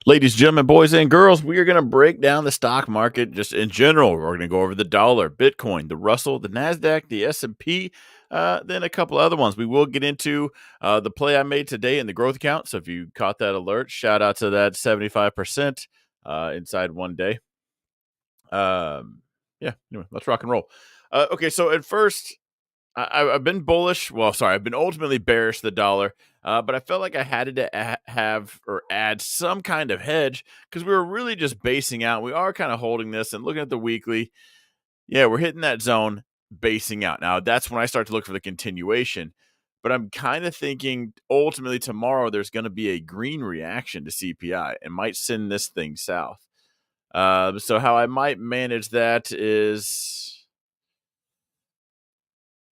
Ladies, gentlemen, boys, and girls, we are going to break down the stock market just in general. We're going to go over the dollar, Bitcoin, the Russell, the Nasdaq, the S&P, then a couple other ones. We will get into the play I made today in the growth account. So if you caught that alert, shout out to that 75% inside one day. Yeah, anyway, let's rock and roll. Okay, so at first, I've been bullish. Well, sorry, I've been ultimately bearish the dollar, but I felt like I had to have or add some kind of hedge because we were really just basing out. We are kind of holding this and looking at the weekly. Yeah, we're hitting that zone, basing out. Now that's when I start to look for the continuation. But I'm kind of thinking ultimately tomorrow there's going to be a green reaction to CPI and might send this thing south. So how I might manage that is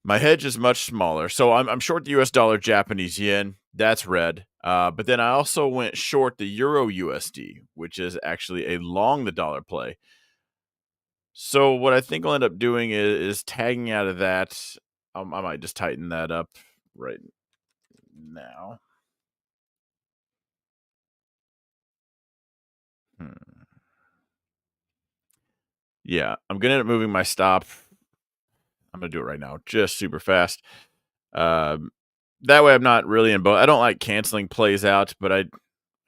my hedge is much smaller. So I'm short the US dollar, Japanese yen. That's red. But then I also went short the Euro USD, which is actually a long the dollar play. So what I think I'll end up doing is tagging out of that. I might just tighten that up right now. Hmm. Yeah, I'm gonna end up moving my stop. I'm gonna do it right now, just super fast. Um, that way I'm not really in both. I don't like canceling plays out, but I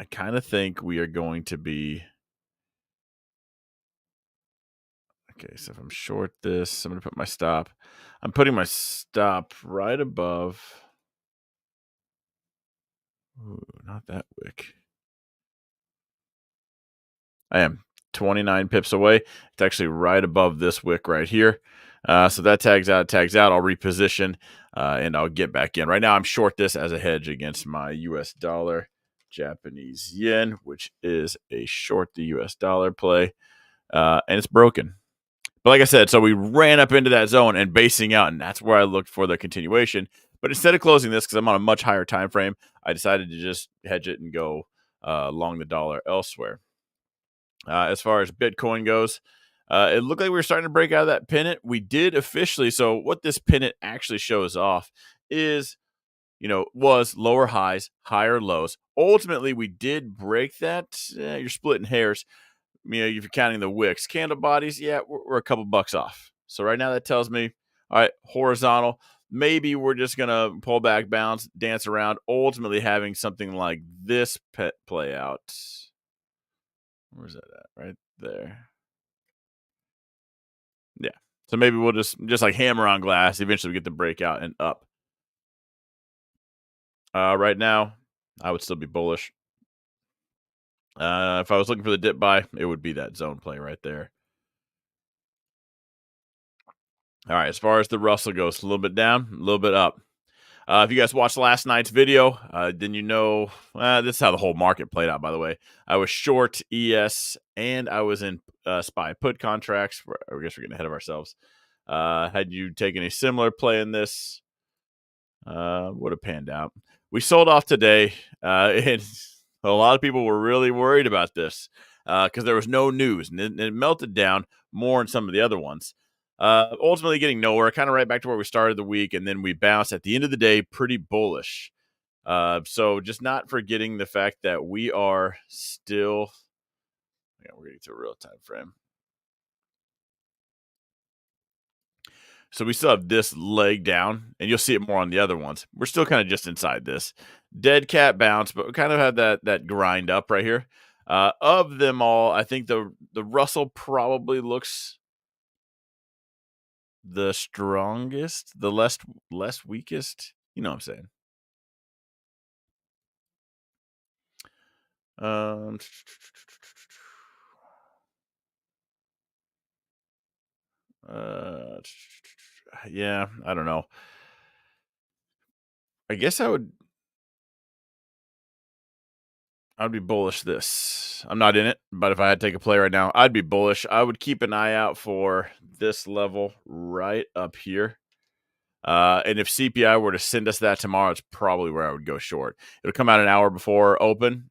kind of think we are going to be okay. So if I'm short this, I'm gonna put my stop. I'm putting my stop right above. Ooh, not that wick. I am 29 pips away. It's actually right above this wick right here. So that tags out, tags out. I'll reposition and I'll get back in. Right now, I'm short this as a hedge against my US dollar, Japanese yen, which is a short the US dollar play. And it's broken. But like I said, so we ran up into that zone and basing out, and that's where I looked for the continuation. But instead of closing this, because I'm on a much higher time frame, I decided to just hedge it and go long the dollar elsewhere. As far as Bitcoin goes, it looked like we were starting to break out of that pennant. We did officially. So what this pennant actually shows off is, was lower highs, higher lows. Ultimately, we did break that. You're splitting hairs. If you're counting the wicks, candle bodies, yeah, we're a couple bucks off. So right now that tells me, all right, horizontal. Maybe we're just gonna pull back, bounce, dance around. Ultimately, having something like this pet play out. Where's that at? Right there. Yeah. So maybe we'll just like hammer on glass. Eventually, we get the breakout and up. Right now, I would still be bullish. If I was looking for the dip buy, it would be that zone play right there. All right. As far as the Russell goes, a little bit down, a little bit up. If you guys watched last night's video, then this is how the whole market played out, by the way. I was short ES and I was in SPY put contracts. I guess we're getting ahead of ourselves. Had you taken a similar play in this, would have panned out. We sold off today, and a lot of people were really worried about this because there was no news, and it melted down more in some of the other ones. Ultimately getting nowhere, kind of right back to where we started the week, and then we bounced at the end of the day pretty bullish. So just not forgetting the fact that we are still, yeah, we're getting to a real time frame. So we still have this leg down, and you'll see it more on the other ones. We're still kind of just inside this dead cat bounce, but we kind of have that grind up right here. Of them all, I think the Russell probably looks the strongest, the less weakest. You know what I'm saying? Um, uh, yeah, I don't know. I guess I'd be bullish this. I'm not in it, but if I had to take a play right now, I'd be bullish. I would keep an eye out for this level right up here. And if CPI were to send us that tomorrow, it's probably where I would go short. It'll come out an hour before open.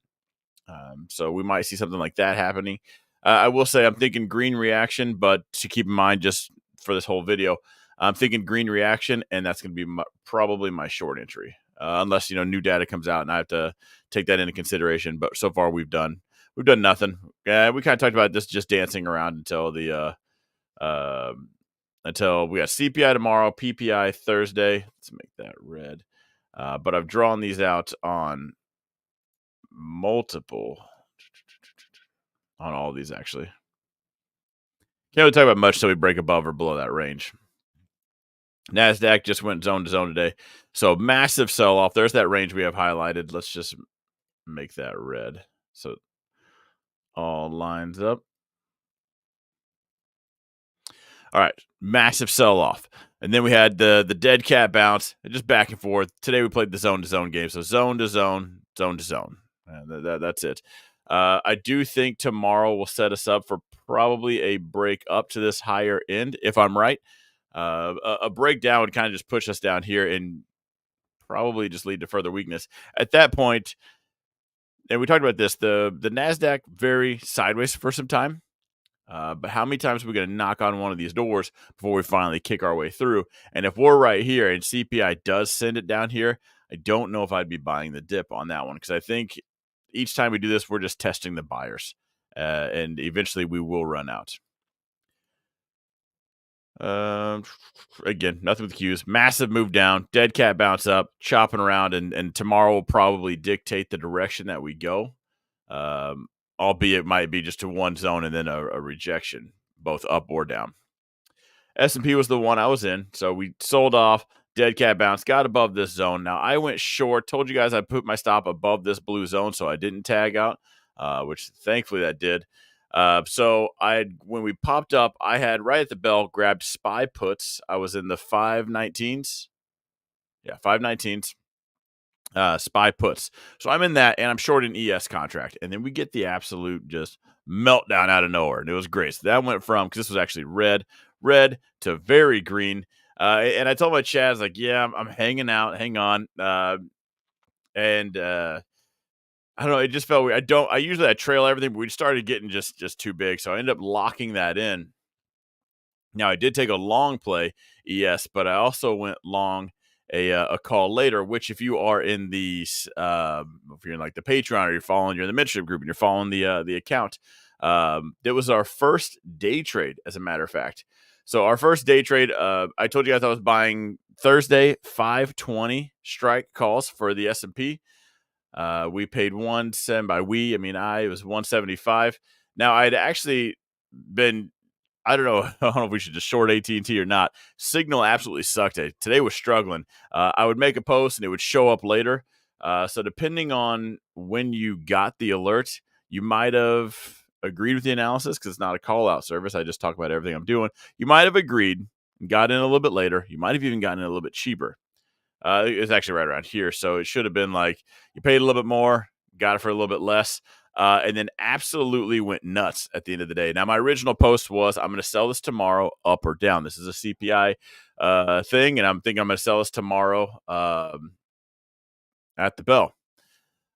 So we might see something like that happening. I will say I'm thinking green reaction, but to keep in mind just for this whole video, I'm thinking green reaction, and that's going to be probably my short entry, unless new data comes out and I have to take that into consideration. But so far we've done we've done nothing. We kind of talked about this just dancing around until the until we got CPI tomorrow, PPI Thursday. Let's make that red. But I've drawn these out on multiple, on all these actually. Can't really talk about much till we break above or below that range. NASDAQ just went zone to zone today. So massive sell off. There's that range we have highlighted. Let's just make that red. So it all lines up. All right, massive sell off. And then we had the dead cat bounce, just back and forth. Today we played the zone to zone game. So zone to zone, zone to zone. That's it. I do think tomorrow will set us up for probably a break up to this higher end, if I'm right. A breakdown would kind of just push us down here and probably just lead to further weakness. At that point, and we talked about this, the NASDAQ very sideways for some time. But how many times are we going to knock on one of these doors before we finally kick our way through? And if we're right here and CPI does send it down here, I don't know if I'd be buying the dip on that one, because I think each time we do this, we're just testing the buyers. And eventually we will run out. Again, nothing with cues. Massive move down, dead cat bounce up, chopping around, and tomorrow will probably dictate the direction that we go. Albeit it might be just to one zone and then a rejection, both up or down. S&P was the one I was in, so we sold off, dead cat bounce, got above this zone. Now, I went short, told you guys I put my stop above this blue zone, so I didn't tag out, which thankfully that did. So when we popped up, I had right at the bell grabbed SPY puts. I was in the 519s. Yeah, 519s. SPY puts. So I'm in that, and I'm short an ES contract. And then we get the absolute just meltdown out of nowhere. And it was great. So that went from, because this was actually red to very green. And I told my Chaz, like, yeah, I'm hanging out. Hang on. I don't know. It just felt weird. I usually trail everything, but we started getting just too big. So I ended up locking that in. Now, I did take a long play, ES, but I also went long a call later, which if you are in the if you're in like the Patreon or you're in the mentorship group and you're following the account, it was our first day trade, as a matter of fact. So our first day trade, I told you guys I was buying Thursday 520 strike calls for the S&P. We paid 170 by we, I mean it was 175. Now I'd actually been, I don't know if we should just short AT&T or not. Signal absolutely sucked. Today was struggling. I would make a post and it would show up later. So depending on when you got the alert, you might have agreed with the analysis, because it's not a call out service. I just talk about everything I'm doing. You might have agreed and got in a little bit later. You might have even gotten in a little bit cheaper. It was actually right around here. So it should have been like you paid a little bit more, got it for a little bit less. And then absolutely went nuts at the end of the day. Now, my original post was, I'm going to sell this tomorrow, up or down. This is a CPI thing, and I'm thinking I'm going to sell this tomorrow at the bell.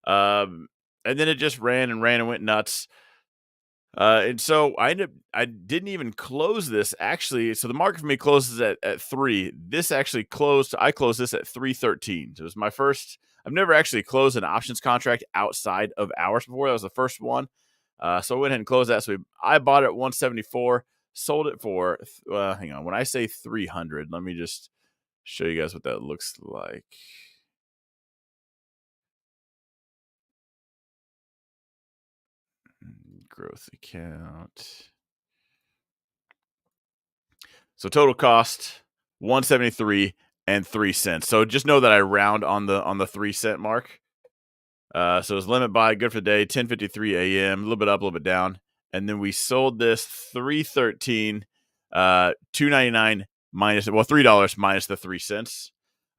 And then it just ran and went nuts. And so I didn't even close this, actually. So the market for me closes at 3. This actually I closed this at 313. So it was my first. I've never actually closed an options contract outside of hours before. That was the first one. So I went ahead and closed that. So I bought it at 174, sold it for, hang on. When I say 300, let me just show you guys what that looks like. Growth account. So total cost 173 and 3 cents. So just know that I round on the 3 cent mark. So it's limit buy, good for the day, 10:53 a.m. A little bit up, a little bit down, and then we sold this 313, 299 minus $3 minus the 3 cents.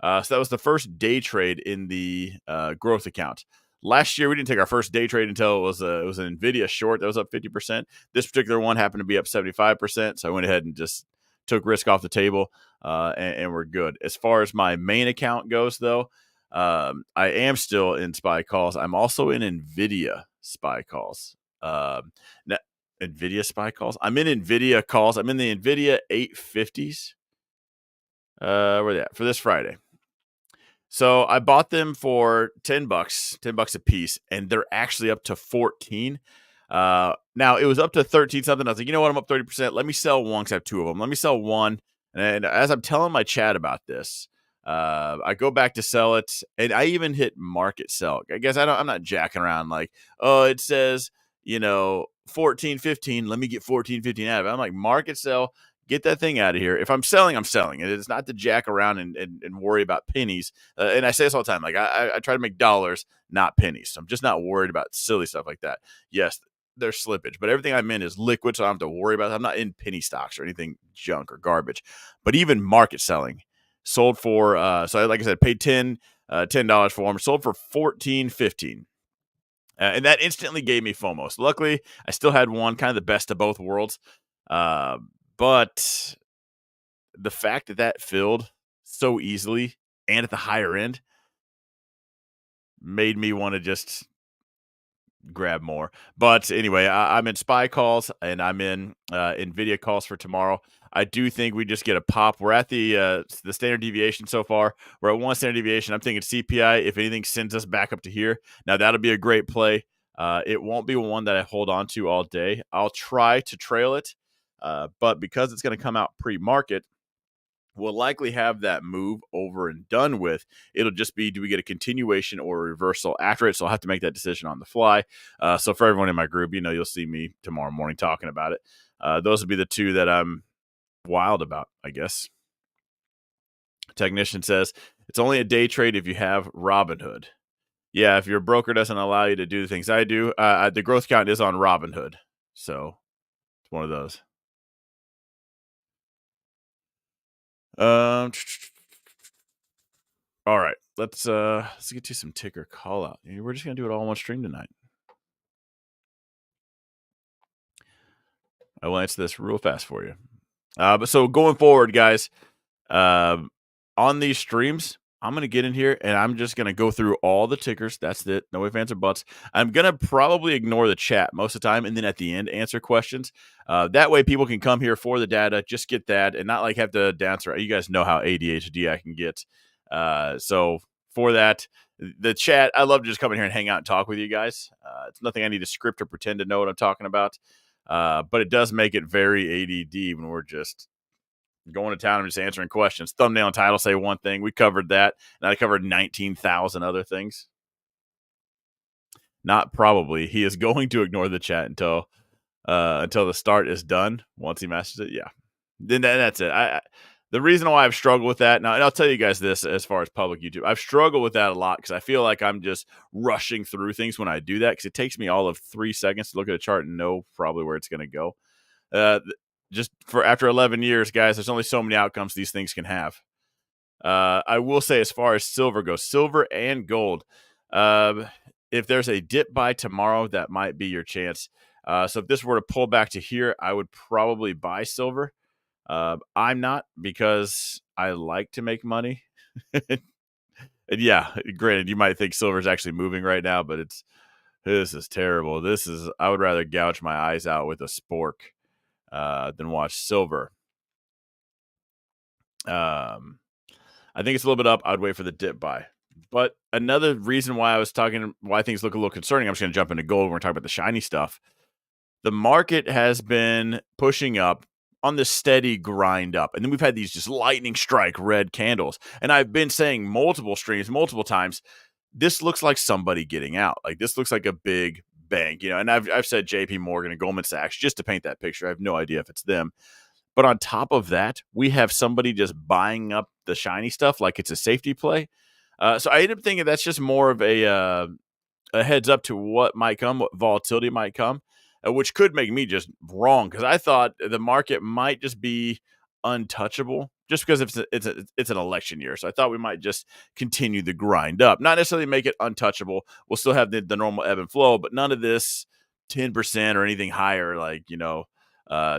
So that was the first day trade in the growth account. Last year we didn't take our first day trade until it was an Nvidia short that was up 50%. This particular one happened to be up 75%, so I went ahead and just took risk off the table, and we're good. As far as my main account goes, though, I am still in SPY calls. I'm also in Nvidia SPY calls. Nvidia SPY calls. I'm in Nvidia calls. I'm in the Nvidia 850s. Where are they at? For this Friday. So I bought them for $10, $10 a piece, and they're actually up to 14. Now it was up to 13 something. I was like, you know what? I'm up 30%. Let me sell one because I have two of them. Let me sell one. And as I'm telling my chat about this, I go back to sell it, and I even hit market sell. I guess I'm not jacking around like, oh, it says 14.15. Let me get 14.15 out of it. I'm like, market sell. Get that thing out of here. If I'm selling, I'm selling. And it's not to jack around and worry about pennies. And I say this all the time. Like I try to make dollars, not pennies. So I'm just not worried about silly stuff like that. Yes, there's slippage, but everything I'm in is liquid, so I don't have to worry about it. I'm not in penny stocks or anything junk or garbage. But even market selling sold for so like I said, paid $10 for them, sold for 14.15. And that instantly gave me FOMO. So luckily, I still had one, kind of the best of both worlds. Uh, but the fact that that filled so easily and at the higher end made me want to just grab more. But anyway, I'm in SPY calls and I'm in NVIDIA calls for tomorrow. I do think we just get a pop. We're at the standard deviation so far. We're at one standard deviation. I'm thinking CPI, if anything, sends us back up to here. Now, that'll be a great play. It won't be one that I hold on to all day. I'll try to trail it. But because it's going to come out pre-market, we'll likely have that move over and done with. It'll just be, do we get a continuation or a reversal after it? So I'll have to make that decision on the fly. So for everyone in my group, you'll see me tomorrow morning talking about it. Those would be the two that I'm wild about, I guess. Technician says it's only a day trade if you have Robinhood. Yeah, if your broker doesn't allow you to do the things I do, the growth count is on Robinhood. So it's one of those. Um, all right, let's get to some ticker call out. We're just gonna do it all on one stream tonight. I will answer this real fast for you. But so going forward, guys, um, on these streams, I'm going to get in here and I'm just going to go through all the tickers. That's it. No ifs, ands, or buts. I'm going to probably ignore the chat most of the time and then at the end answer questions. That way people can come here for the data, just get that and not like have to dance around. You guys know how ADHD I can get. So for that, the chat, I love to just come in here and hang out and talk with you guys. It's nothing I need to script or pretend to know what I'm talking about. But it does make it very ADD when we're just going to town and just answering questions. Thumbnail and title say one thing. We covered that, and I covered 19,000 other things. Not probably. He is going to ignore the chat until the start is done. Once he masters it, yeah. Then that's it. The reason why I've struggled with that now, and I'll tell you guys this as far as public YouTube, I've struggled with that a lot because I feel like I'm just rushing through things when I do that because it takes me all of 3 seconds to look at a chart and know probably where it's going to go. Just for after 11 years, guys, there's only so many outcomes these things can have. I will say, as far as silver goes, silver and gold, if there's a dip by tomorrow, that might be your chance. So if this were to pull back to here, I would probably buy silver. I'm not because I like to make money. And yeah, granted, you might think silver is actually moving right now, but this is terrible. I would rather gouge my eyes out with a spork than watch silver. I think it's a little bit up. I'd wait for the dip buy. But another reason why why things look a little concerning, I'm just going to jump into gold when we're talking about the shiny stuff. The market has been pushing up on the steady grind up. And then we've had these just lightning strike red candles. And I've been saying multiple streams, multiple times, this looks like somebody getting out. Like this looks like a big bang, and I've said JP Morgan and Goldman Sachs just to paint that picture. I have no idea if it's them. But on top of that, we have somebody just buying up the shiny stuff like it's a safety play. So I end up thinking that's just more of a heads up to what might come, what volatility might come, which could make me just wrong because I thought the market might just be untouchable just because it's an election year. So I thought we might just continue the grind up, not necessarily make it untouchable. We'll still have the normal ebb and flow, but none of this 10% or anything higher, like,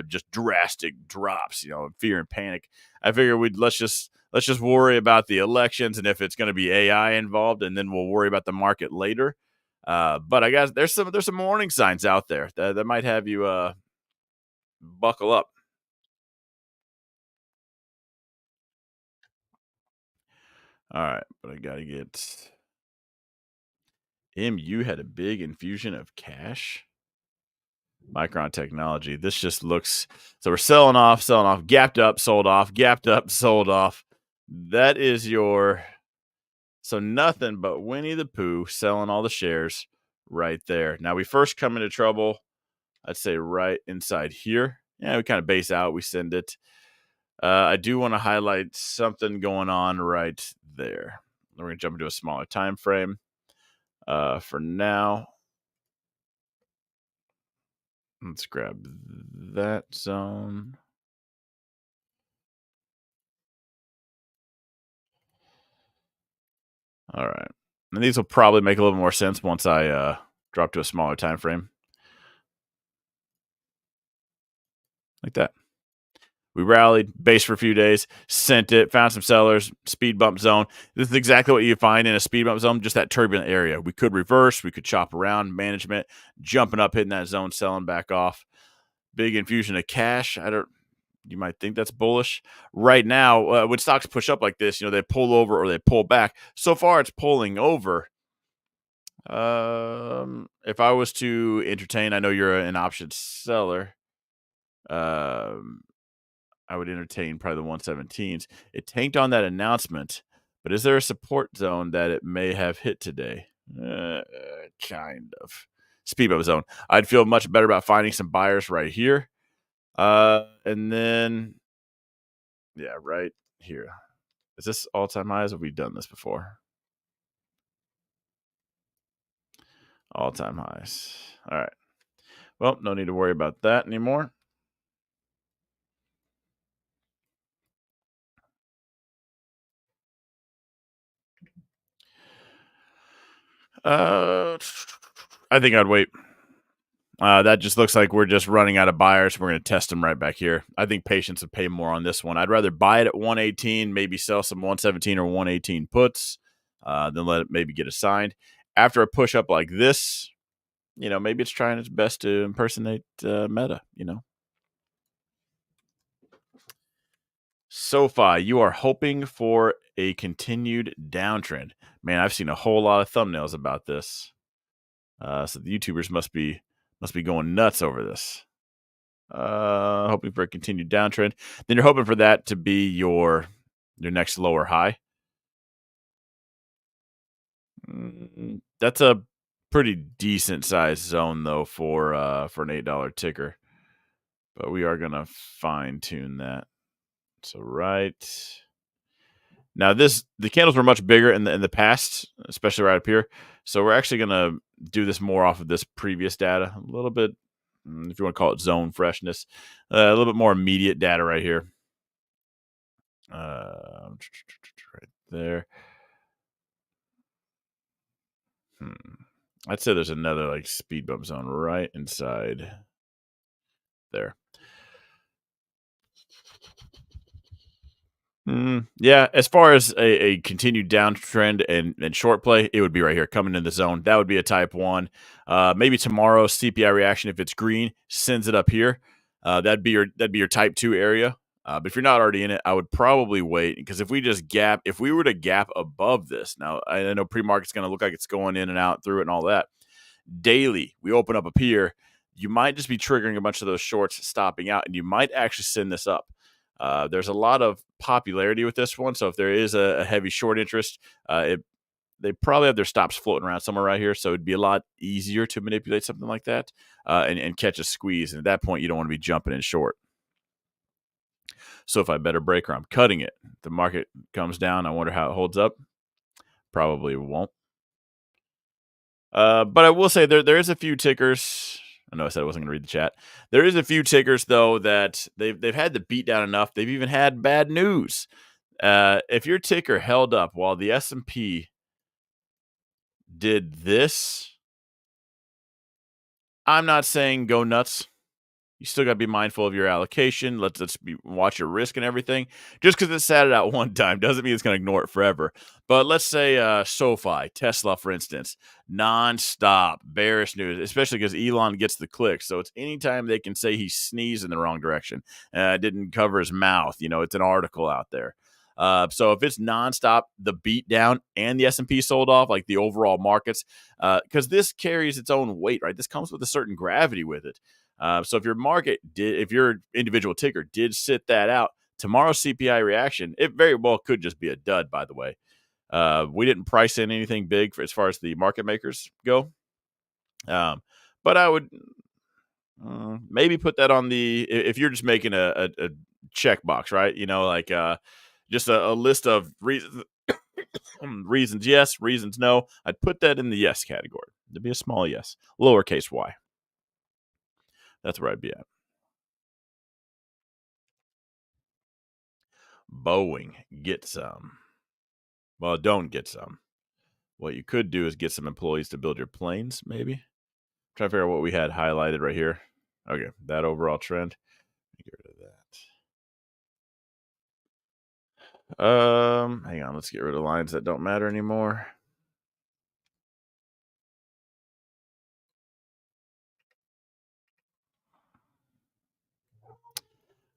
just drastic drops, fear and panic. I figure let's just worry about the elections and if it's going to be AI involved, and then we'll worry about the market later. But I guess there's some warning signs out there that might have you buckle up. All right, but I gotta get MU had a big infusion of cash. Micron Technology. This just looks, so we're selling off, gapped up, sold off, gapped up, sold off. That is your, so nothing but Winnie the Pooh selling all the shares right there. Now we first come into trouble, I'd say right inside here. Yeah, we kind of base out, we send it. I do want to highlight something going on right there. We're going to jump into a smaller time frame. For now, let's grab that zone. All right. And these will probably make a little more sense once I drop to a smaller time frame. Like that. We rallied, base for a few days, sent it, found some sellers, speed bump zone. This is exactly what you find in a speed bump zone, just that turbulent area. We could reverse, we could chop around, management, jumping up, hitting that zone, selling back off. Big infusion of cash. You might think that's bullish. Right now, when stocks push up like this, they pull over or they pull back. So far, it's pulling over. If I was to entertain, I know you're an option seller. I would entertain probably the 117s. It tanked on that announcement, but is there a support zone that it may have hit today? Kind of. Speed bump zone. I'd feel much better about finding some buyers right here. And then, yeah, right here. Is this all-time highs? Have we done this before? All-time highs. All right. Well, no need to worry about that anymore. I think I'd wait. That just looks like we're just running out of buyers. We're going to test them right back here. I think patience would pay more on this one. I'd rather buy it at 118, maybe sell some 117 or 118 puts, than let it maybe get assigned. After a push up like this, maybe it's trying its best to impersonate Meta, SoFi, you are hoping for a continued downtrend. Man, I've seen a whole lot of thumbnails about this. So the YouTubers must be going nuts over this. Hoping for a continued downtrend. Then you're hoping for that to be your next lower high. That's a pretty decent sized zone though for an $8 ticker. But we are gonna fine tune that. So right now, the candles were much bigger in the past, especially right up here. So we're actually gonna do this more off of this previous data, a little bit, if you want to call it zone freshness, a little bit more immediate data right here. Right there. I'd say there's another like speed bump zone right inside there. Yeah, as far as a continued downtrend and short play, it would be right here coming in the zone. That would be a type 1. Maybe tomorrow CPI reaction, if it's green, sends it up here. That'd be your type 2 area. But if you're not already in it, I would probably wait, because if we were to gap above this, now I know pre-market's going to look like it's going in and out through it and all that. Daily, we open up here, you might just be triggering a bunch of those shorts stopping out, and you might actually send this up. There's a lot of popularity with this one, so if there is a heavy short interest, they probably have their stops floating around somewhere right here, so it'd be a lot easier to manipulate something like that and catch a squeeze. And at that point, you don't want to be jumping in short. So if I bet a breaker, I'm cutting it. The market comes down. I wonder how it holds up. Probably won't. But I will say there is a few tickers. I know I said I wasn't going to read the chat. There is a few tickers though that they've had the beat down enough. They've even had bad news. If your ticker held up while the S&P did this, I'm not saying go nuts. You still got to be mindful of your allocation. Let's watch your risk and everything. Just because it sat it out one time doesn't mean it's going to ignore it forever. But let's say SoFi, Tesla, for instance, nonstop bearish news, especially because Elon gets the clicks. So it's anytime they can say he sneezed in the wrong direction, didn't cover his mouth. It's an article out there. So if it's nonstop, the beat down and the S&P sold off, like the overall markets, because this carries its own weight, right? This comes with a certain gravity with it. So if your market did, if your individual ticker did sit that out, tomorrow's CPI reaction, it very well could just be a dud, by the way. We didn't price in anything big as far as the market makers go. But I would maybe put that on the, if you're just making a checkbox, right? Like just a list of reasons, reasons yes, reasons no. I'd put that in the yes category. It'd be a small yes, lowercase y. That's where I'd be at. Boeing, get some. Well, don't get some. What you could do is get some employees to build your planes, maybe. Try to figure out what we had highlighted right here. Okay, that overall trend. Get rid of that. Hang on, let's get rid of lines that don't matter anymore.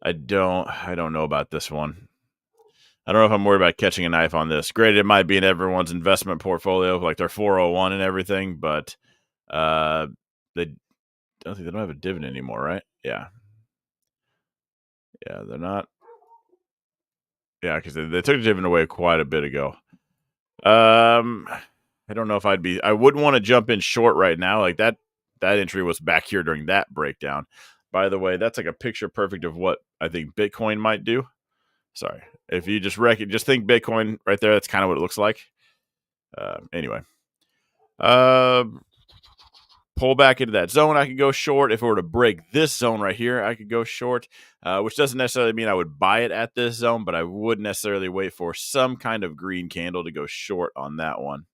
I don't know about this one. I don't know if I'm worried about catching a knife on this. Granted, it might be in everyone's investment portfolio, like their 401 and everything, but they don't think they don't have a dividend anymore, right? Yeah. Yeah, they're not. Yeah, because they took the dividend away quite a bit ago. I don't know if I wouldn't want to jump in short right now. Like that entry was back here during that breakdown. By the way, that's like a picture perfect of what I think Bitcoin might do. Sorry. If you just just think Bitcoin right there, that's kind of what it looks like. Anyway. Uh pull back into that zone, I could go short. If it were to break this zone right here, I could go short, which doesn't necessarily mean I would buy it at this zone, but I would necessarily wait for some kind of green candle to go short on that one.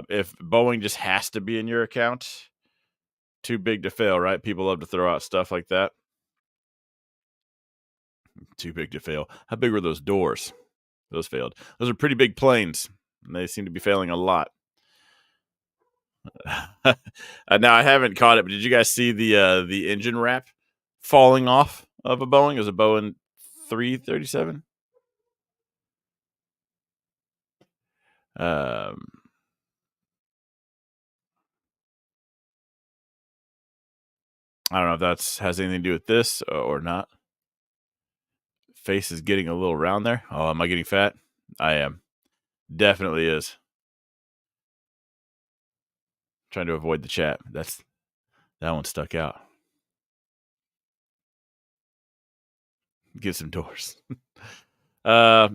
If Boeing just has to be in your account, too big to fail, right? People love to throw out stuff like that. Too big to fail. How big were those doors? Those failed. Those are pretty big planes, and they seem to be failing a lot. Now I haven't caught it, but did you guys see the engine wrap falling off of a Boeing? It was a Boeing 337. Um, I don't know if that's has anything to do with this or not. Face is getting a little round there. Oh, am I getting fat? I am. Definitely is. Trying to avoid the chat. That one stuck out. Get some doors. Yeah,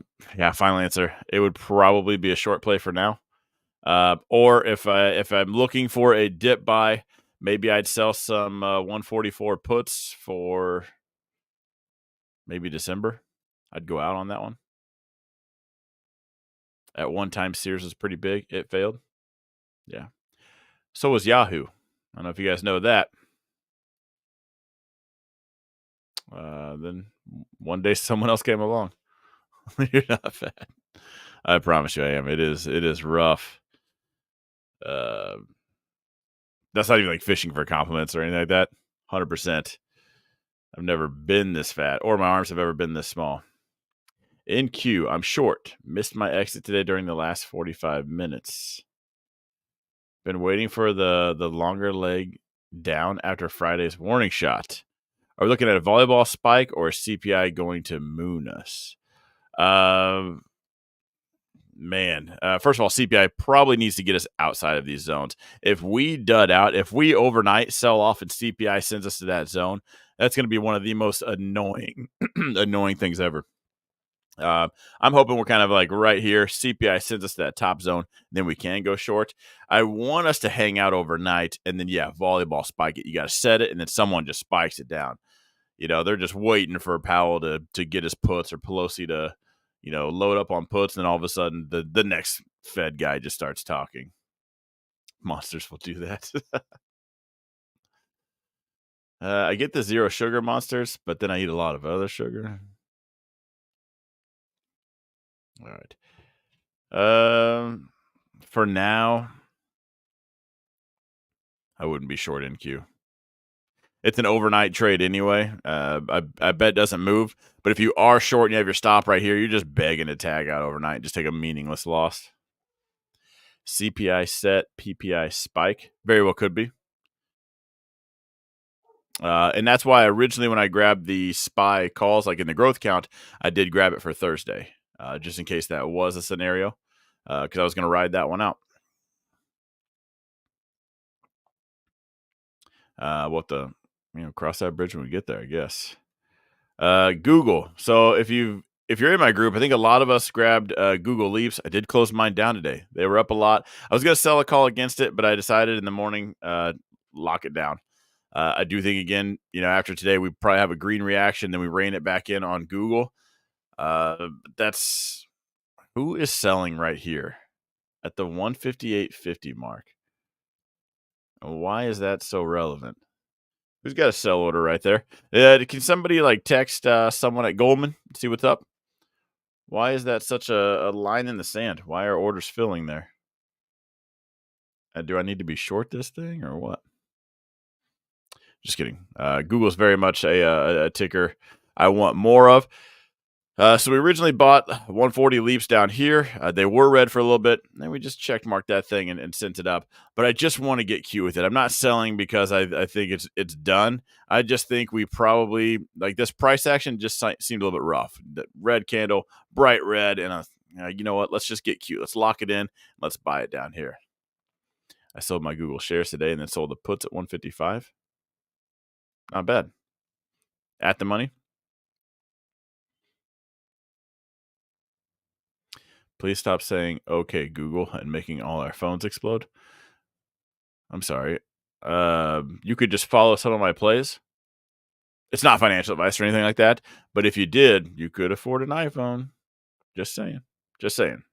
final answer. It would probably be a short play for now. Or if I'm looking for a dip buy, maybe I'd sell some 144 puts for maybe December. I'd go out on that one. At one time, Sears was pretty big. It failed. Yeah. So was Yahoo. I don't know if you guys know that. Then one day someone else came along. You're not fat. I promise you I am. It is rough. That's not even like fishing for compliments or anything like that. 100%. I've never been this fat, or my arms have ever been this small. In Q, I'm short. Missed my exit today during the last 45 minutes. Been waiting for the longer leg down after Friday's warning shot. Are we looking at a volleyball spike or a CPI going to moon us? Man, first of all, CPI probably needs to get us outside of these zones. If we dud out, if we overnight sell off and CPI sends us to that zone, that's going to be one of the most annoying, annoying things ever. I'm hoping we're kind of like right here. CPI sends us to that top zone, then we can go short. I want us to hang out overnight, and then volleyball spike it. You got to set it, and then someone just spikes it down. They're just waiting for Powell to get his puts or Pelosi to load up on puts, and then all of a sudden the next Fed guy just starts talking. Monsters will do that. I get the zero sugar monsters, but then I eat a lot of other sugar. All right. For now, I wouldn't be short NQ. It's an overnight trade anyway. I bet it doesn't move. But if you are short and you have your stop right here, you're just begging to tag out overnight. Just take a meaningless loss. CPI set, PPI spike. Very well could be. And that's why originally when I grabbed the SPY calls, like in the growth count, I did grab it for Thursday, just in case that was a scenario, because I was going to ride that one out. Cross that bridge when we get there, I guess. Google. So if you're in my group, I think a lot of us grabbed Google Leaps. I did close mine down today. They were up a lot. I was going to sell a call against it, but I decided in the morning, lock it down. I do think, again, after today, we probably have a green reaction. Then we rein it back in on Google. That's who is selling right here at the 158.50 mark. Why is that so relevant? Who's got a sell order right there? Can somebody text someone at Goldman, see what's up? Why is that such a line in the sand? Why are orders filling there? Do I need to be short this thing or what? Just kidding. Google's very much a ticker I want more of. So we originally bought 140 Leaps down here. They were red for a little bit. Then we just check marked that thing and sent it up. But I just want to get cute with it. I'm not selling because I think it's done. I just think we probably, this price action just seemed a little bit rough. The red candle, bright red, and you know what? Let's just get cute. Let's lock it in. Let's buy it down here. I sold my Google shares today and then sold the puts at 155. Not bad. At the money. Please stop saying, okay, Google, and making all our phones explode. I'm sorry. You could just follow some of my plays. It's not financial advice or anything like that. But if you did, you could afford an iPhone. Just saying. Just saying.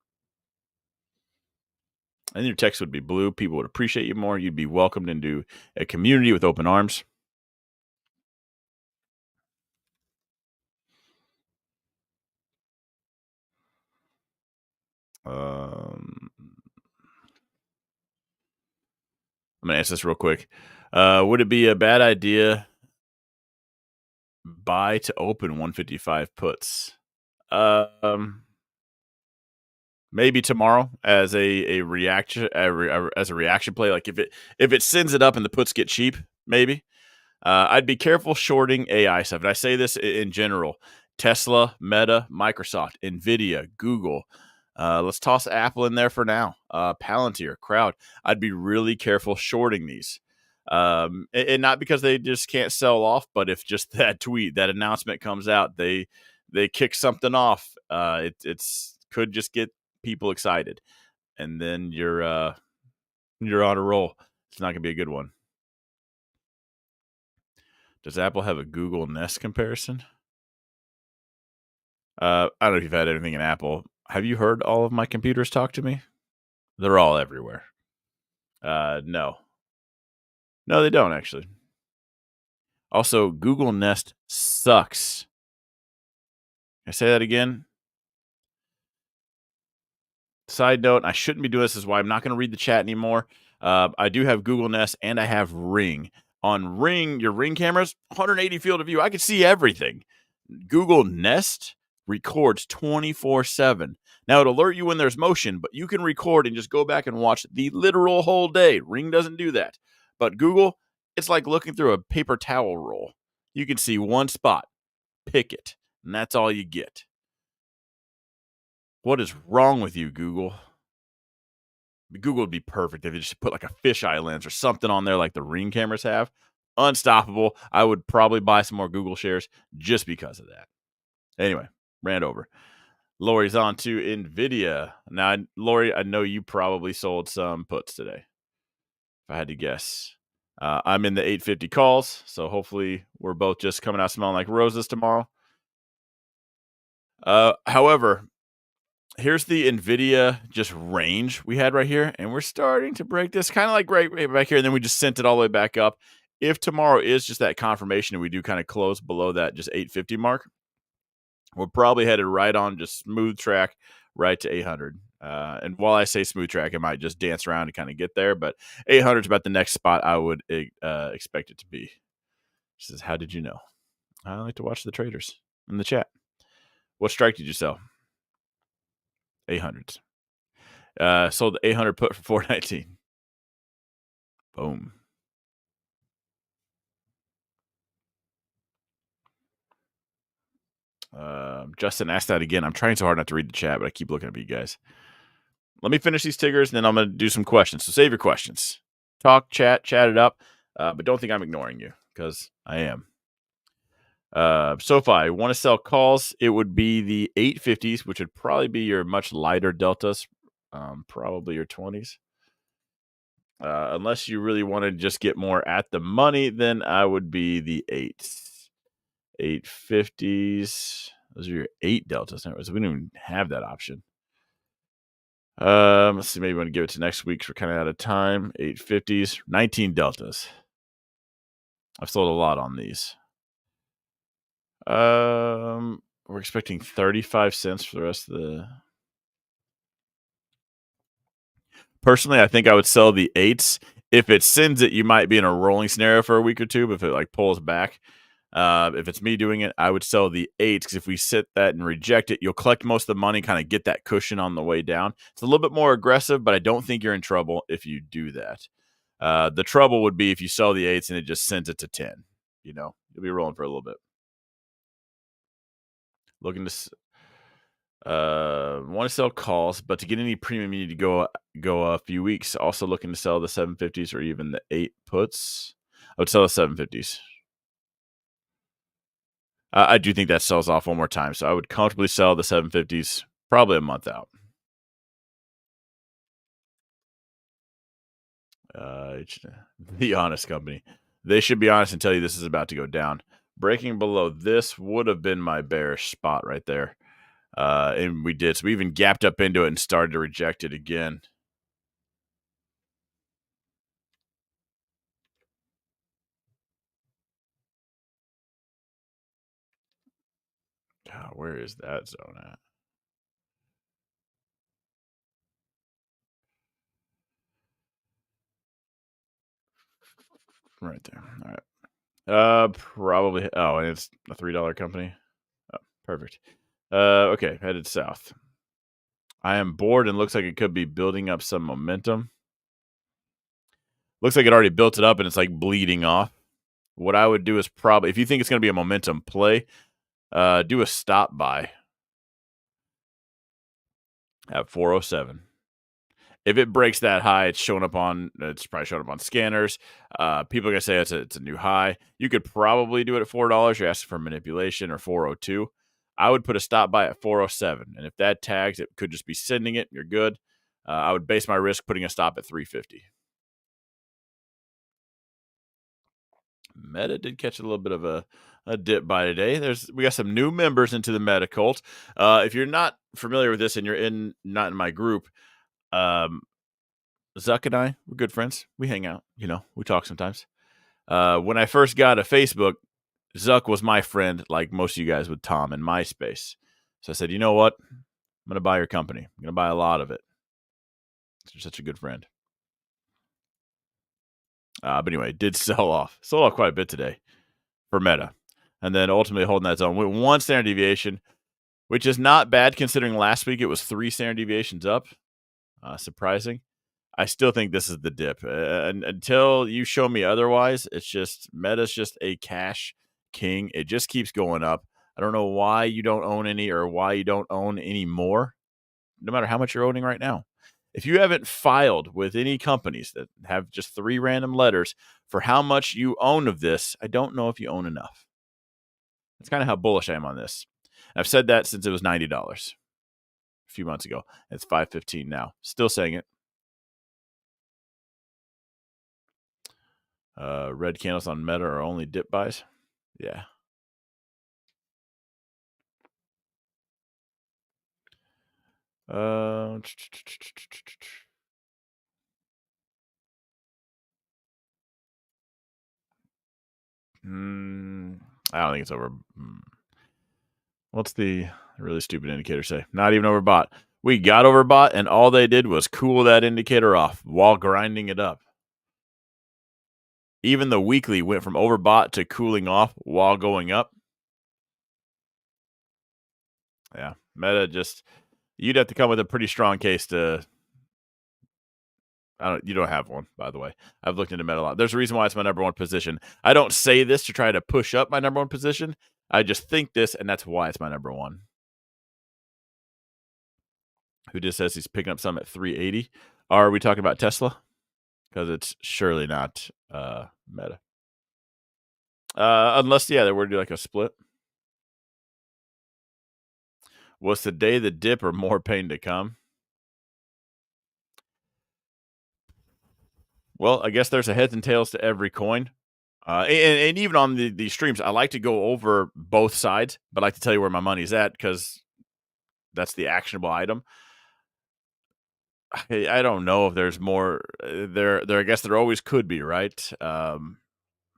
And your text would be blue. People would appreciate you more. You'd be welcomed into a community with open arms. I'm going to answer this real quick. Would it be a bad idea buy to open 155 puts? Maybe tomorrow as a reaction as a reaction play. Like if it sends it up and the puts get cheap, maybe. I'd be careful shorting AI stuff. And I say this in general: Tesla, Meta, Microsoft, Nvidia, Google. Let's toss Apple in there for now. Palantir, Crowd. I'd be really careful shorting these. And not because they just can't sell off, but if just that announcement comes out, they kick something off. It's could just get people excited, and then you're on a roll. It's not gonna be a good one. Does Apple have a Google Nest comparison? I don't know if you've had anything in Apple. Have you heard all of my computers talk to me? They're all everywhere. No, they don't actually. Also, Google Nest sucks. Can I say that again? Side note, I shouldn't be doing this. Is why I'm not going to read the chat anymore. I do have Google Nest and I have Ring. On Ring, your Ring cameras, 180 field of view. I can see everything. Google Nest records 24/7. Now, it'll alert you when there's motion, but you can record and just go back and watch the literal whole day. Ring doesn't do that. But Google, it's like looking through a paper towel roll. You can see one spot, pick it, and that's all you get. What is wrong with you, Google? Google would be perfect if you just put like a fisheye lens or something on there like the Ring cameras have. Unstoppable. I would probably buy some more Google shares just because of that. Anyway, ran over. Lori's on to NVIDIA. Now, Lori, I know you probably sold some puts today, if I had to guess. I'm in the 850 calls, so hopefully we're both just coming out smelling like roses tomorrow. However, here's the NVIDIA just range we had right here, and we're starting to break this kind of like right back here, and then we just sent it all the way back up. If tomorrow is just that confirmation and we do kind of close below that just 850 mark, we're probably headed right on just smooth track right to 800. And while I say smooth track, I might just dance around to kind of get there, but 800 is about the next spot I would expect it to be. She says, "How did you know?" I like to watch the traders in the chat. What strike did you sell? 800s. Sold the 800 put for 419. Boom. Justin asked that again. I'm trying so hard not to read the chat, but I keep looking at you guys. Let me finish these Tiggers, and then I'm going to do some questions. So save your questions. Talk, chat it up, but don't think I'm ignoring you, because I am. So if I want to sell calls, it would be the 850s, which would probably be your much lighter deltas, probably your 20s. Unless you really want to just get more at the money, then I would be the 850s. Those are your 8 deltas. So we don't even have that option. Let's see. Maybe we want to give it to next week. We're kind of out of time. 850s, 19 deltas. I've sold a lot on these. We're expecting 35 cents for the rest of the. Personally, I think I would sell the 8s. If it sends it, you might be in a rolling scenario for a week or two. But if it like pulls back, if it's me doing it, I would sell the 8s, because if we sit that and reject it, you'll collect most of the money, kind of get that cushion on the way down. It's a little bit more aggressive, but I don't think you're in trouble if you do that. The trouble would be if you sell the 8s and it just sends it to 10. You'll be rolling for a little bit. Looking to want to sell calls, but to get any premium, you need to go a few weeks. Also looking to sell the 750s or even the 8 puts. I would sell the 750s. I do think that sells off one more time, so I would comfortably sell the 750s probably a month out. The honest company. They should be honest and tell you this is about to go down. Breaking below this would have been my bearish spot right there. And we did. So we even gapped up into it and started to reject it again. God, where is that zone at? Right there. All right. Probably. Oh, and it's a $3 company. Oh, perfect. Okay, headed south. I am bored and looks like it could be building up some momentum. Looks like it already built it up and it's like bleeding off. What I would do is probably, if you think it's going to be a momentum play, do a stop buy at 407. If it breaks that high, it's probably showing up on scanners. People are gonna say it's a new high. You could probably do it at $4. You're asking for manipulation, or 402. I would put a stop buy at 407, and if that tags, it could just be sending it. You're good. I would base my risk putting a stop at 350. Meta did catch a little bit of a dip by today. We got some new members into the Meta cult. If you're not familiar with this and you're not in my group, Zuck and I, we're good friends. We hang out, we talk sometimes. When I first got a Facebook, Zuck was my friend, like most of you guys with Tom and MySpace. So I said, you know what? I'm going to buy your company. I'm going to buy a lot of it. You're such a good friend. But anyway, did sell off. Sold off quite a bit today for Meta. And then ultimately holding that zone. Went 1 standard deviation, which is not bad considering last week it was 3 standard deviations up. Surprising. I still think this is the dip. And until you show me otherwise, Meta's just a cash king. It just keeps going up. I don't know why you don't own any or why you don't own any more, no matter how much you're owning right now. If you haven't filed with any companies that have just 3 random letters for how much you own of this, I don't know if you own enough. That's kind of how bullish I am on this. I've said that since it was $90 a few months ago. It's $5.15 now. Still saying it. Red candles on Meta are only dip buys. Yeah. I don't think it's over. What's the really stupid indicator say? Not even overbought. We got overbought, and all they did was cool that indicator off while grinding it up. Even the weekly went from overbought to cooling off while going up. Yeah, Meta just you'd have to come with a pretty strong case to. You don't have one, by the way. I've looked into Meta a lot. There's a reason why it's my number one position. I don't say this to try to push up my number one position. I just think this, and that's why it's my number one. Who just says he's picking up some at 380? Are we talking about Tesla? Because it's surely not Meta. Unless, yeah, they were to do like a split. Was today the dip or more pain to come? Well, I guess there's a heads and tails to every coin. And even on the streams, I like to go over both sides, but I like to tell you where my money's at because that's the actionable item. I don't know if there's more there. I guess there always could be, right?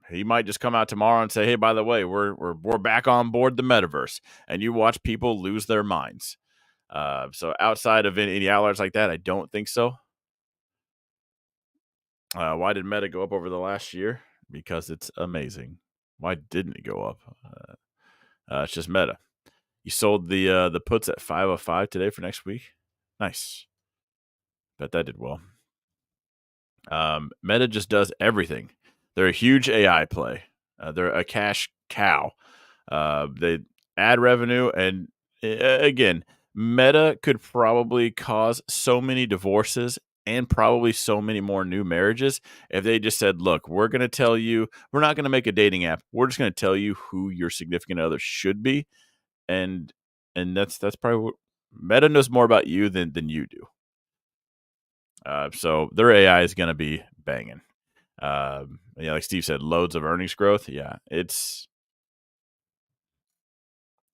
He might just come out tomorrow and say, "Hey, by the way, we're back on board the metaverse," and you watch people lose their minds. So outside of any outliers like that, I don't think so. Why did Meta go up over the last year? Because it's amazing. Why didn't it go up? It's just Meta. You sold the puts at 505 today for next week. Nice. Bet that did well. Meta just does everything. They're a huge AI play. They're a cash cow. They add revenue, and again, Meta could probably cause so many divorces and probably so many more new marriages if they just said, "Look, we're going to tell you, we're not going to make a dating app. We're just going to tell you who your significant other should be," and that's probably what Meta knows more about you than you do. So their AI is going to be banging. Yeah, like Steve said, loads of earnings growth. Yeah, it's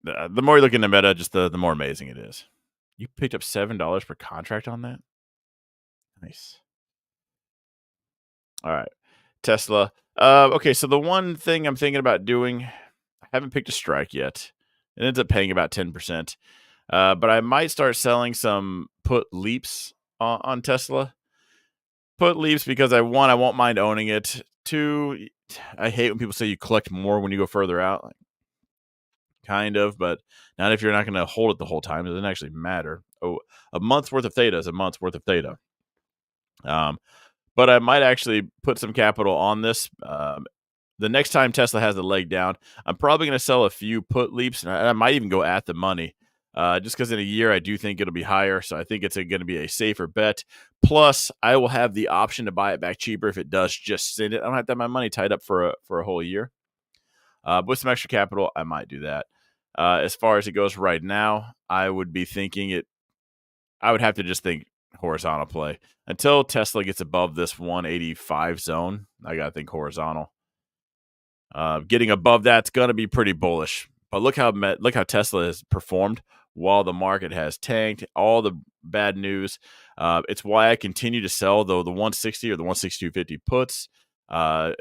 the more you look into Meta, just the more amazing it is. You picked up $7 per contract on that. Nice. All right, Tesla. Okay, so the one thing I'm thinking about doing, I haven't picked a strike yet. It ends up paying about 10%. But I might start selling some put leaps on Tesla. Put leaps because I won't mind owning it. Two, I hate when people say you collect more when you go further out. Like, kind of, but not if you're not going to hold it the whole time. It doesn't actually matter. Oh, a month's worth of theta is a month's worth of theta. But I might actually put some capital on this. The next time Tesla has a leg down, I'm probably going to sell a few put leaps, and I might even go at the money. Just because in a year I do think it'll be higher, so I think it's going to be a safer bet. Plus, I will have the option to buy it back cheaper if it does just sit it. I don't have to have my money tied up for a whole year. With some extra capital, I might do that. As far as it goes right now, I would be thinking it. I would have to just think horizontal play until Tesla gets above this 185 zone. I gotta think horizontal. Getting above that's gonna be pretty bullish. But look how Tesla has performed while the market has tanked. All the bad news. It's why I continue to sell the 160 or the 162.50 puts.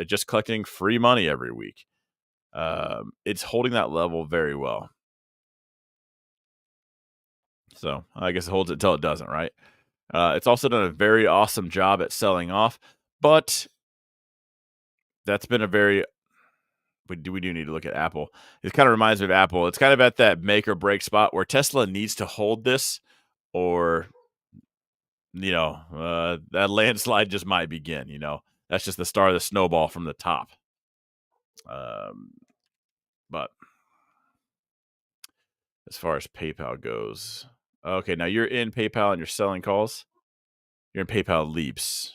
Just collecting free money every week. It's holding that level very well. So I guess it holds it until it doesn't, right? It's also done a very awesome job at selling off, but that's been a very. We do need to look at Apple. It kind of reminds me of Apple. It's kind of at that make or break spot where Tesla needs to hold this, or that landslide just might begin. That's just the start of the snowball from the top. But as far as PayPal goes, okay, now you're in PayPal and you're selling calls. You're in PayPal leaps.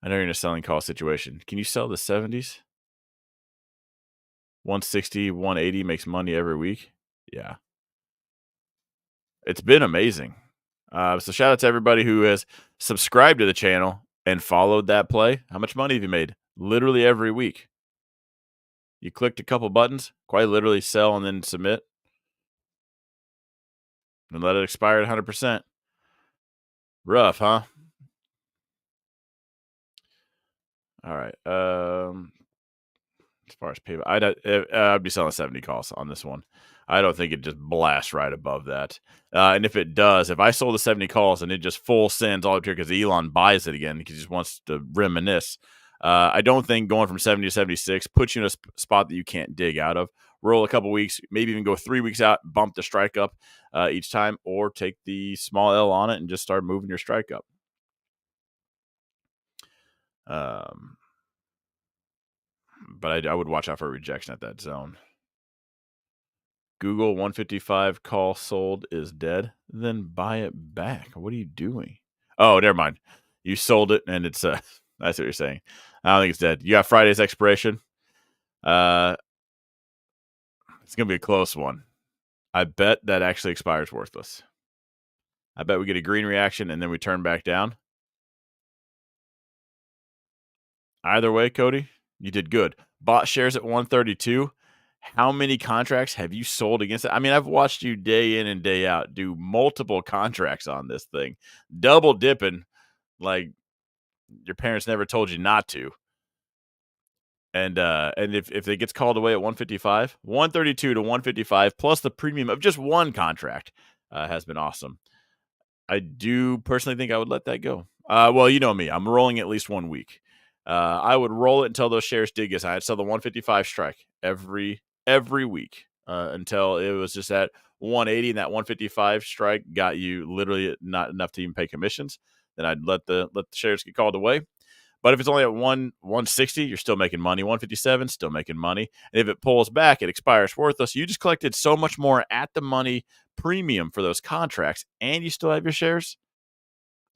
I know you're in a selling call situation. Can you sell the 70s? 160, 180 makes money every week. Yeah. It's been amazing. So shout out to everybody who has subscribed to the channel and followed that play. How much money have you made? Literally every week. You clicked a couple buttons, quite literally sell and then submit. And let it expire at 100%. Rough, huh? All right. As far as PayPal, I'd be selling 70 calls on this one. I don't think it just blasts right above that. And if it does, if I sold the 70 calls and it just full sends all up here because Elon buys it again because he just wants to reminisce, I don't think going from 70 to 76 puts you in a spot that you can't dig out of. Roll a couple weeks, maybe even go 3 weeks out, bump the strike up each time, or take the small L on it and just start moving your strike up. But I would watch out for a rejection at that zone. Google 155 call sold is dead. Then buy it back. What are you doing? Oh, never mind. You sold it, and it's that's what you're saying. I don't think it's dead. You got Friday's expiration. It's gonna be a close one. I bet that actually expires worthless. I bet we get a green reaction and then we turn back down. Either way, Cody, you did good. Bought shares at 132. How many contracts have you sold against it? I mean, I've watched you day in and day out do multiple contracts on this thing, double dipping like your parents never told you not to. And if it gets called away at 155, 132 to 155 plus the premium of just one contract has been awesome. I do personally think I would let that go. Well, you know me, I'm rolling at least 1 week. I would roll it until those shares did get signed. I'd sell the 155 strike every week until it was just at 180, and that 155 strike got you literally not enough to even pay commissions. Then I'd let the shares get called away. But if it's only at 160, you're still making money. 157, still making money. And if it pulls back, it expires worthless. You just collected so much more at the money premium for those contracts, and you still have your shares.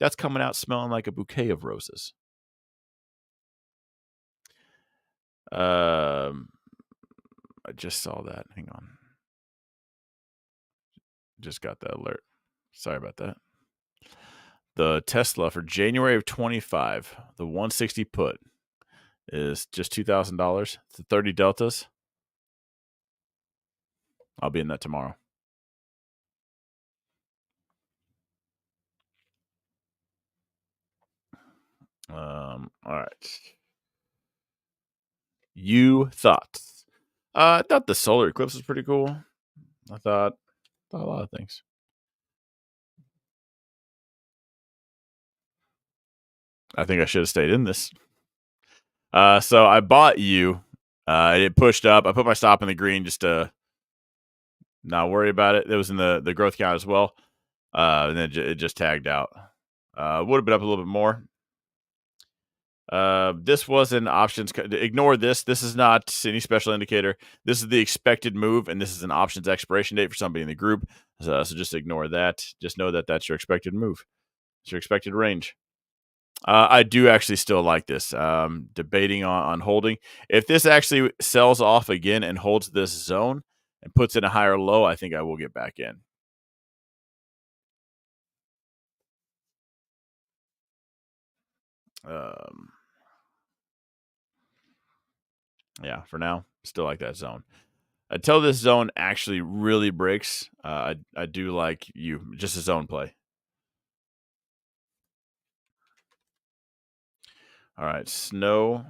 That's coming out smelling like a bouquet of roses. I just saw that. Hang on. Just got that alert. Sorry about that. The Tesla for January of 25, the 160 put is just $2,000. The 30 deltas. I'll be in that tomorrow. All right. You thoughts? I thought the solar eclipse was pretty cool. I thought a lot of things. I think I should have stayed in this. So I bought you. It pushed up. I put my stop in the green just to not worry about it. It was in the growth count as well. And then it just tagged out. Would have been up a little bit more. This was an options. Ignore this. This is not any special indicator. This is the expected move, and this is an options expiration date for somebody in the group. So just ignore that. Just know that that's your expected move. It's your expected range. I do actually still like this. Debating on holding. If this actually sells off again and holds this zone and puts in a higher low, I think I will get back in. Yeah, for now, still like that zone. Until this zone actually really breaks, I do like you. Just a zone play. All right, Snow.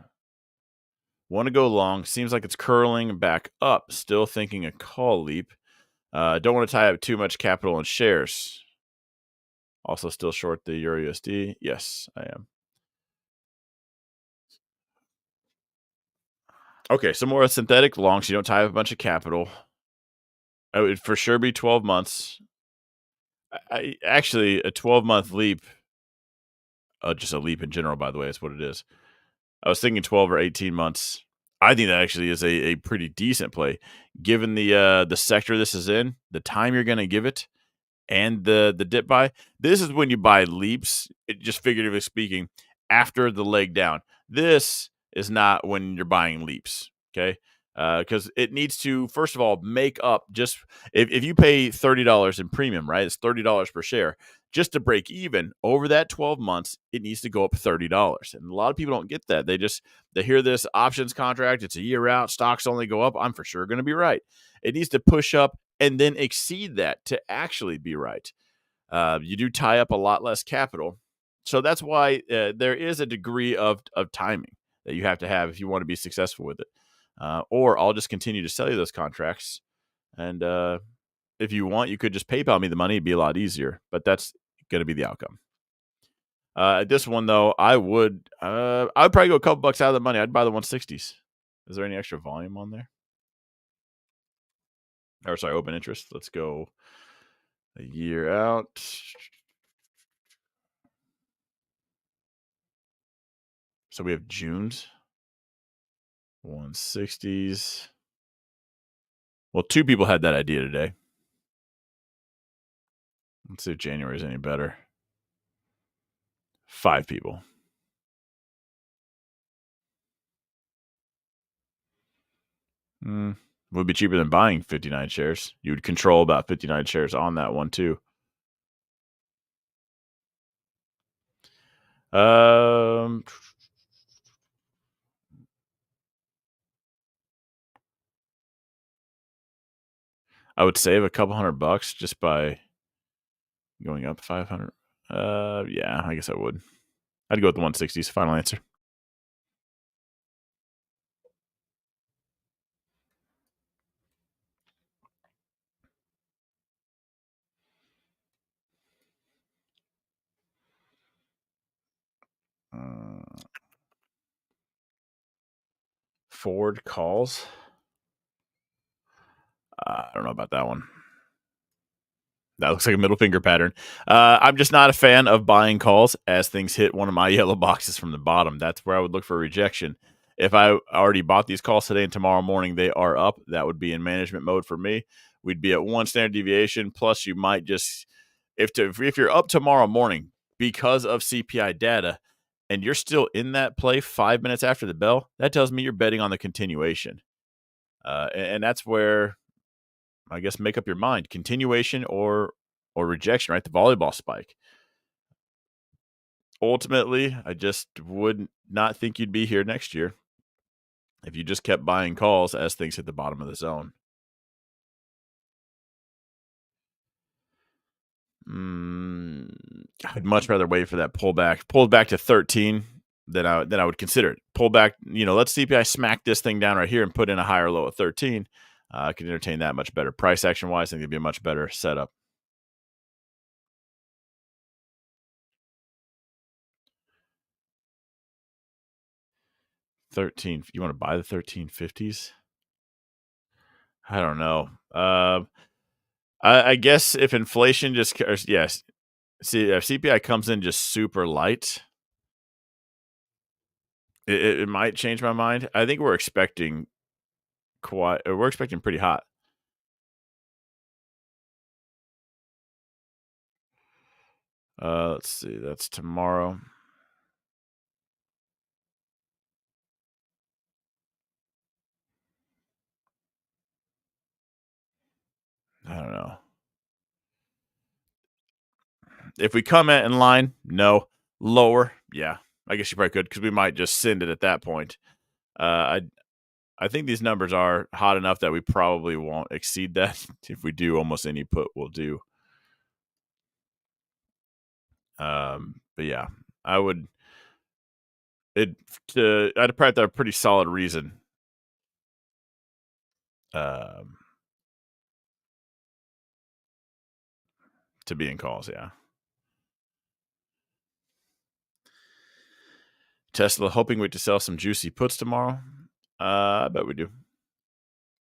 Want to go long. Seems like it's curling back up. Still thinking a call leap. Don't want to tie up too much capital in shares. Also still short the Euro USD. Yes, I am. Okay, some more synthetic long so you don't tie up a bunch of capital. It would for sure be 12 months. Actually, a 12-month leap, just a leap in general, by the way, is what it is. I was thinking 12 or 18 months. I think that actually is a pretty decent play, given the sector this is in, the time you're going to give it, and the dip buy. This is when you buy leaps, just figuratively speaking, after the leg down. This is not when you're buying leaps, okay? Because it needs to, first of all, make up just if you pay $30 in premium, right? It's $30 per share. Just to break even over that 12 months, it needs to go up $30. And a lot of people don't get that. They hear this options contract, it's a year out, stocks only go up. I'm for sure going to be right. It needs to push up and then exceed that to actually be right. You do tie up a lot less capital. So that's why there is a degree of timing that you have to have if you want to be successful with it. Or I'll just continue to sell you those contracts. And if you want, you could just PayPal me the money. It'd be a lot easier. But that's going to be the outcome. This one though, I'd probably go a couple bucks out of the money. I'd buy the 160s. Is there any extra volume on there? Or sorry, open interest. Let's go a year out. So we have June's 160s. Well, 2 people had that idea today. Let's see if January is any better. 5 people. Would be cheaper than buying 59 shares. You would control about 59 shares on that one too. Um, I would save a couple $100 just by going up 500. Yeah, I guess I would. I'd go with the 160s. Final answer. Ford calls. I don't know about that one. That looks like a middle finger pattern. I'm just not a fan of buying calls as things hit one of my yellow boxes from the bottom. That's where I would look for rejection. If I already bought these calls today and tomorrow morning they are up, that would be in management mode for me. We'd be at 1 standard deviation. Plus, you might just if you're up tomorrow morning because of CPI data and you're still in that play 5 minutes after the bell, that tells me you're betting on the continuation. And that's where I guess make up your mind: continuation or rejection, right? The volleyball spike. Ultimately, I just would not think you'd be here next year if you just kept buying calls as things hit the bottom of the zone. I'd much rather wait for that pullback. Pulled back to 13 than I would consider it. Pull back, let CPI smack this thing down right here and put in a higher low at 13. I could entertain that much better. Price action wise, I think it'd be a much better setup. 13. You want to buy the 1350s? I don't know. I guess if inflation just yes, see if CPI comes in just super light, it might change my mind. I think we're expecting pretty hot. Let's see, that's tomorrow. I don't know. If we come in line, no. Lower, yeah. I guess you probably could because we might just send it at that point. I think these numbers are hot enough that we probably won't exceed that. If we do, almost any put will do. But yeah, I would. I'd probably have a pretty solid reason. To be in calls, yeah. Tesla hoping we to sell some juicy puts tomorrow. I bet we do.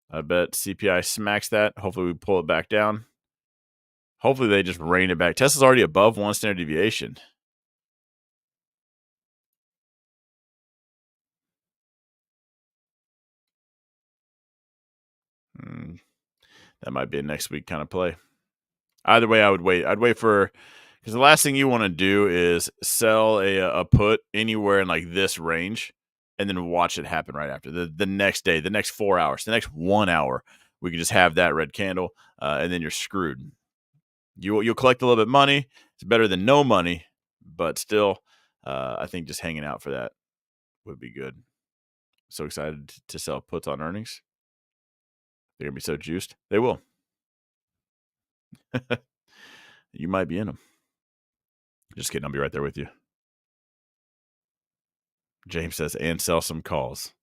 I bet CPI smacks that. Hopefully we pull it back down. Hopefully they just rein it back. Tesla's already above 1 standard deviation. That might be a next week kind of play. Either way, I would wait. I'd wait for because the last thing you want to do is sell a put anywhere in like this range and then watch it happen right after the next day, the next 4 hours, the next 1 hour. We could just have that red candle, and then you're screwed. You'll collect a little bit of money. It's better than no money, but still, I think just hanging out for that would be good. So excited to sell puts on earnings. They're gonna be so juiced. They will. You might be in them. Just kidding. I'll be right there with you. James says, and sell some calls.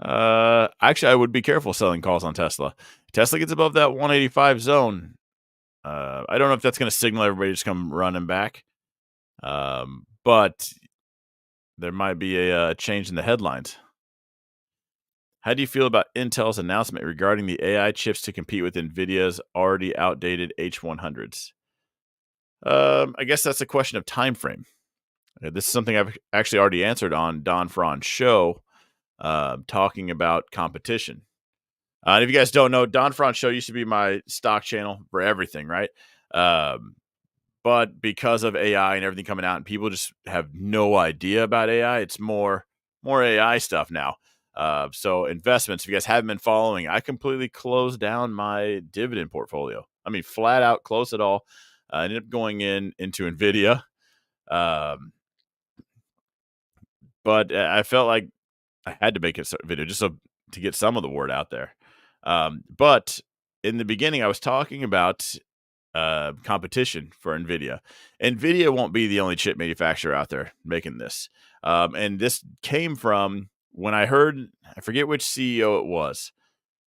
Actually, I would be careful selling calls on Tesla. Tesla gets above that 185 zone. I don't know if that's going to signal everybody just come running back. But there might be a change in the headlines. How do you feel about Intel's announcement regarding the AI chips to compete with NVIDIA's already outdated H100s? I guess that's a question of time frame. This is something I've actually already answered on Don Fran's show, talking about competition. And if you guys don't know, Don Fran's show used to be my stock channel for everything, right? Um, but because of AI and everything coming out, and people just have no idea about AI, it's more AI stuff now. So investments, if you guys haven't been following, I completely closed down my dividend portfolio. I mean, flat out close it all. I ended up going into Nvidia, um, but I felt like I had to make a video just so to get some of the word out there. But in the beginning, I was talking about competition for Nvidia. Nvidia won't be the only chip manufacturer out there making this. And this came from when I heard, I forget which CEO it was.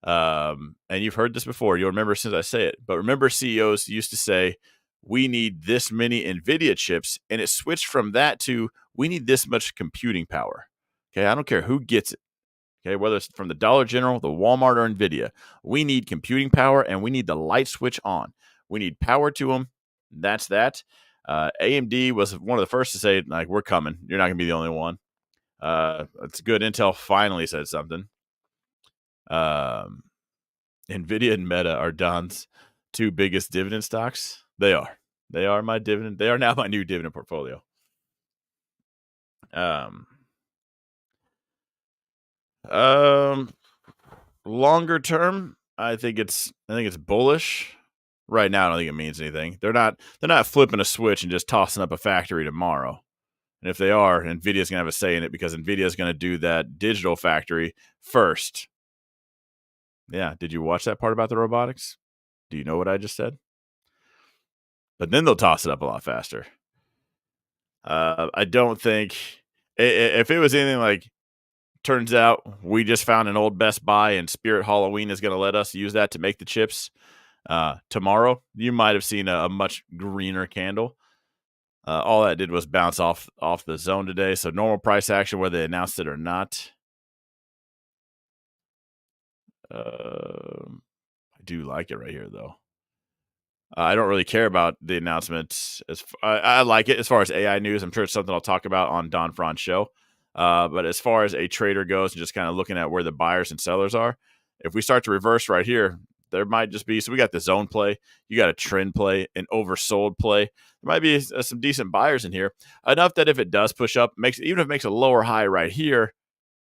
And you've heard this before. You'll remember since I say it. But remember, CEOs used to say, we need this many Nvidia chips. And it switched from that to, we need this much computing power. Okay. I don't care who gets it. Okay, whether it's from the Dollar General, the Walmart, or Nvidia, we need computing power and we need the light switch on. We need power to them. That's that. AMD was one of the first to say, like, we're coming. You're not going to be the only one. It's good. Intel finally said something. Nvidia and Meta are Don's two biggest dividend stocks. They are. They are my dividend. They are now my new dividend portfolio. Um, Longer term, I think it's bullish. Right now, I don't think it means anything. They're not flipping a switch and just tossing up a factory tomorrow. And if they are, Nvidia's gonna have a say in it because Nvidia's gonna do that digital factory first. Yeah, did you watch that part about the robotics? Do you know what I just said? But then they'll toss it up a lot faster. I don't think if it was anything like, turns out we just found an old Best Buy and Spirit Halloween is going to let us use that to make the chips tomorrow, you might have seen a much greener candle. All that did was bounce off the zone today. So normal price action, whether they announced it or not. I do like it right here, though. I don't really care about the announcement. I like it as far as AI news. I'm sure it's something I'll talk about on Don Fran's show. But as far as a trader goes and just kind of looking at where the buyers and sellers are, if we start to reverse right here, there might just be, so we got the zone play, you got a trend play, an oversold play. There might be some decent buyers in here. Enough that if it does push up, even if it makes a lower high right here,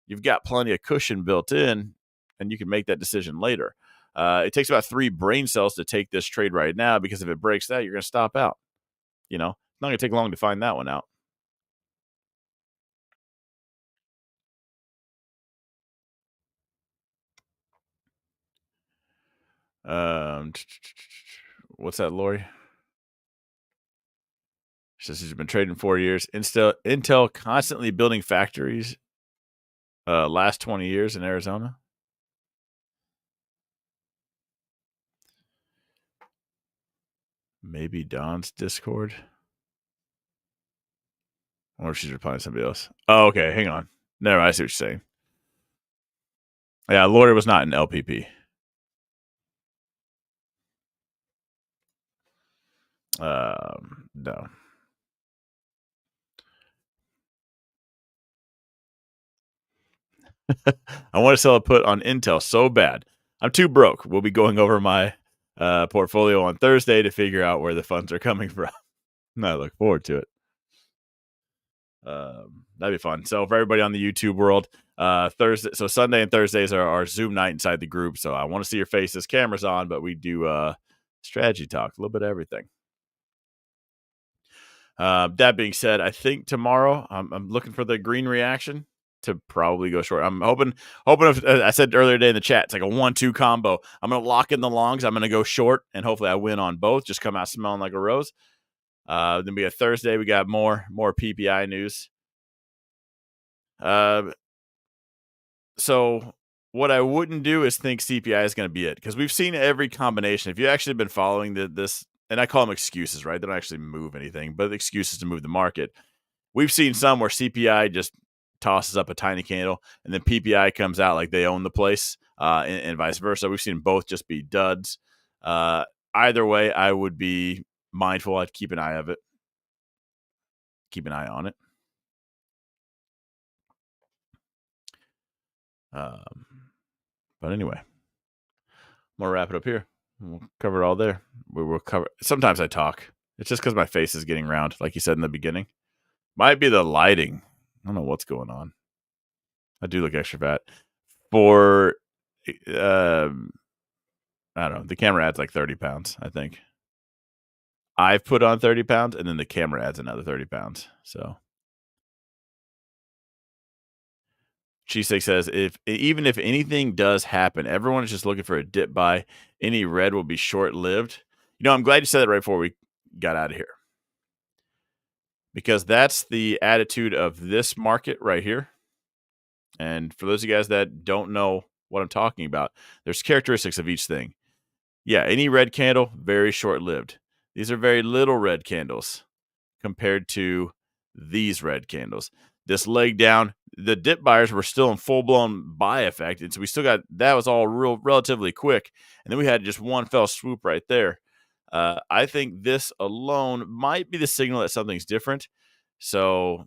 you've got plenty of cushion built in and you can make that decision later. It takes about 3 brain cells to take this trade right now because if it breaks that, you're going to stop out. It's not going to take long to find that one out. Um, what's that, Lori? She says she's been trading 4 years. Intel constantly building factories. Last 20 years in Arizona. Maybe Don's Discord. Or she's replying to somebody else. Oh, okay. Hang on. Never. I see what you're saying. Yeah, Lori was not an LPP. No. I want to sell a put on Intel so bad. I'm too broke. We'll be going over my portfolio on Thursday to figure out where the funds are coming from. I look forward to it. That'd be fun. So for everybody on the YouTube world, Thursday, so Sunday and Thursdays are our Zoom night inside the group. So I want to see your faces. Cameras on, but we do strategy talk, a little bit of everything. That being said, I think tomorrow I'm looking for the green reaction to probably go short. I'm hoping. If, I said earlier today in the chat, it's like a 1-2 combo. I'm gonna lock in the longs. I'm gonna go short, and hopefully I win on both. Just come out smelling like a rose. Then we got Thursday. We got more PPI news. So what I wouldn't do is think CPI is going to be it because we've seen every combination. If you actually been following this and I call them excuses, right? They don't actually move anything, but excuses to move the market. We've seen some where CPI just tosses up a tiny candle, and then PPI comes out like they own the place, and vice versa. We've seen both just be duds. Either way, I would be mindful. I'd keep an eye of it, keep an eye on it. But anyway, I'm gonna wrap it up here. We'll cover it all there. We will cover. Sometimes I talk. It's just because my face is getting round, like you said in the beginning. Might be the lighting. I don't know what's going on. I do look extra fat. For I don't know. The camera adds like 30 pounds, I think. I've put on 30 pounds, and then the camera adds another 30 pounds. So Cheesesteak says, even if anything does happen, everyone is just looking for a dip buy. Any red will be short lived. I'm glad you said that right before we got out of here, because that's the attitude of this market right here. And for those of you guys that don't know what I'm talking about, there's characteristics of each thing. Yeah, any red candle, very short lived. These are very little red candles compared to these red candles. This leg down, the dip buyers were still in full-blown buy effect, and so we still got, that was all relatively quick, and then we had just one fell swoop right there. I think this alone might be the signal that something's different. So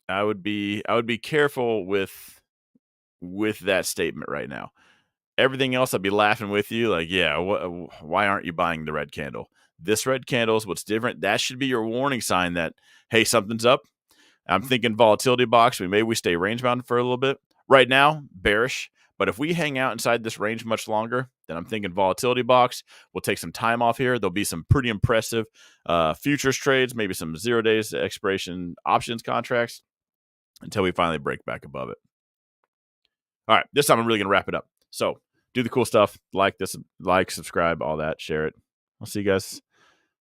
I would be careful with that statement right now. Everything else, I'd be laughing with you, like, yeah, why aren't you buying the red candle? This red candle is what's different. That should be your warning sign that, hey, something's up. I'm thinking volatility box. Maybe we stay range bound for a little bit. Right now, bearish. But if we hang out inside this range much longer, then I'm thinking volatility box. We'll take some time off here. There'll be some pretty impressive futures trades, maybe some 0 days expiration options contracts until we finally break back above it. All right, this time I'm really going to wrap it up. So do the cool stuff. Like this, subscribe, all that, share it. I'll see you guys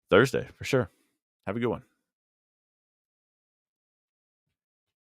Thursday for sure. Have a good one.